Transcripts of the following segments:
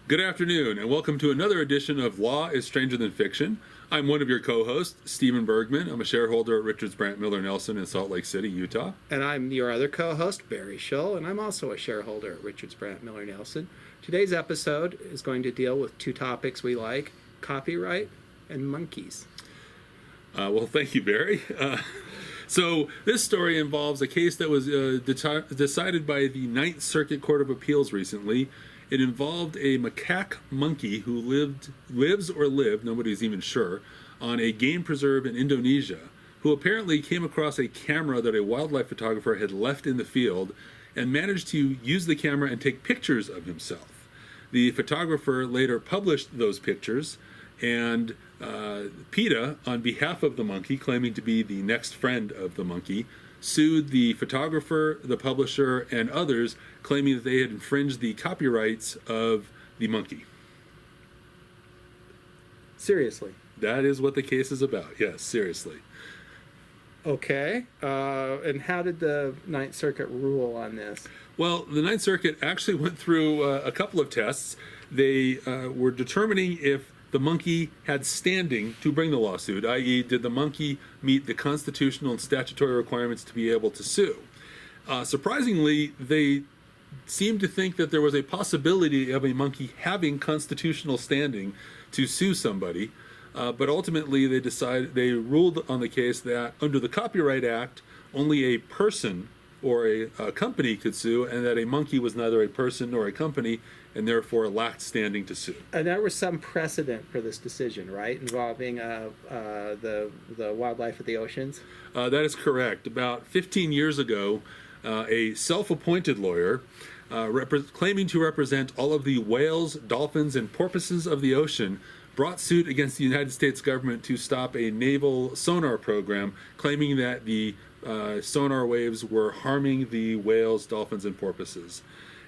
Good afternoon, and welcome to another edition of Law is Stranger Than Fiction. I'm one of your co-hosts, Steven Bergman. I'm a shareholder at Richards Brant, Miller Nelson in Salt Lake City, Utah. And I'm your other co-host, Berry Shull, and I'm also a shareholder at Richards Brant, Miller Nelson. Today's episode is going to deal with two topics we like, copyright and monkeys. Well, thank you, Barry. So this story involves a case that was decided by the Ninth Circuit Court of Appeals recently. It involved a macaque monkey who lives, nobody's even sure, on a game preserve in Indonesia, who apparently came across a camera that a wildlife photographer had left in the field and managed to use the camera and take pictures of himself. The photographer later published those pictures, and PETA, on behalf of the monkey, claiming to be the next friend of the monkey, sued the photographer, the publisher, and others, claiming that they had infringed the copyrights of the monkey. Seriously? That is what the case is about. Yes, seriously. Okay. And how did the Ninth Circuit rule on this? Well, the Ninth Circuit actually went through a couple of tests. They were determining if the monkey had standing to bring the lawsuit, i.e., did the monkey meet the constitutional and statutory requirements to be able to sue? Surprisingly, they seemed to think that there was a possibility of a monkey having constitutional standing to sue somebody, but ultimately they ruled on the case that under the Copyright Act, only a person or a company could sue, and that a monkey was neither a person nor a company, and therefore lacked standing to sue. And there was some precedent for this decision, right, involving the wildlife of the oceans? That is correct. About 15 years ago, a self-appointed lawyer claiming to represent all of the whales, dolphins, and porpoises of the ocean brought suit against the United States government to stop a naval sonar program, claiming that the sonar waves were harming the whales, dolphins, and porpoises.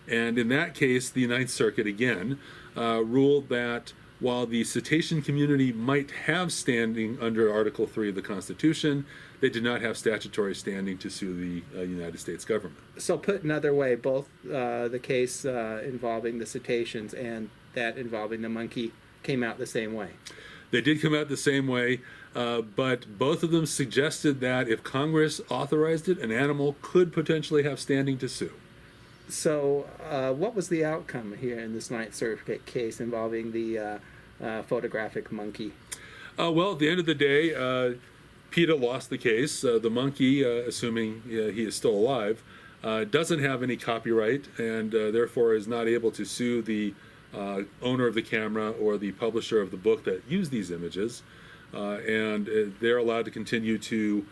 And in that case, the Ninth Circuit again ruled that while the cetacean community might have standing under Article 3 of the Constitution, they did not have statutory standing to sue the United States government. So put another way, both the case involving the cetaceans and that involving the monkey came out the same way. They did come out the same way, but both of them suggested that if Congress authorized it, an animal could potentially have standing to sue. So what was the outcome here in this Ninth Circuit case involving the photographic monkey? Well, at the end of the day, PETA lost the case. The monkey, assuming he is still alive, doesn't have any copyright and therefore is not able to sue the owner of the camera or the publisher of the book that used these images. And they're allowed to continue to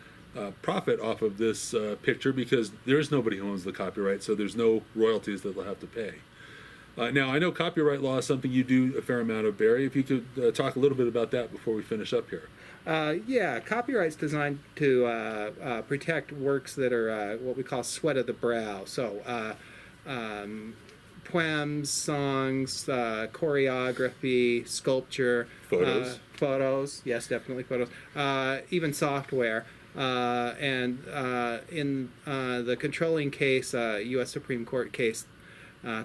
profit off of this picture because there is nobody who owns the copyright, so there's no royalties that they'll have to pay. Now, I know copyright law is something you do a fair amount of, Barry. If you could talk a little bit about that before we finish up here. Yeah, copyright's designed to protect works that are what we call sweat of the brow. So poems, songs, choreography, sculpture, photos. Yes, definitely photos. Even software. And in the controlling case, U.S. Supreme Court case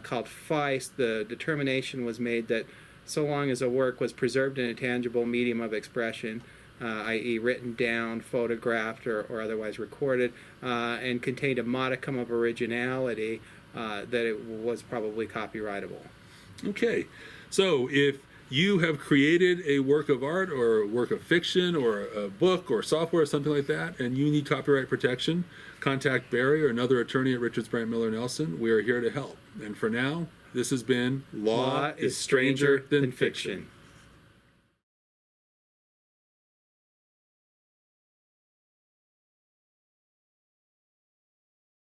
called Feist, the determination was made that so long as a work was preserved in a tangible medium of expression, i.e. written down, photographed, or otherwise recorded, and contained a modicum of originality, that it was probably copyrightable. Okay, so if you have created a work of art or a work of fiction or a book or software or something like that, and you need copyright protection, contact Barry or another attorney at Richards Brant Miller Nelson. We are here to help. And for now, this has been Law is Stranger Than Fiction.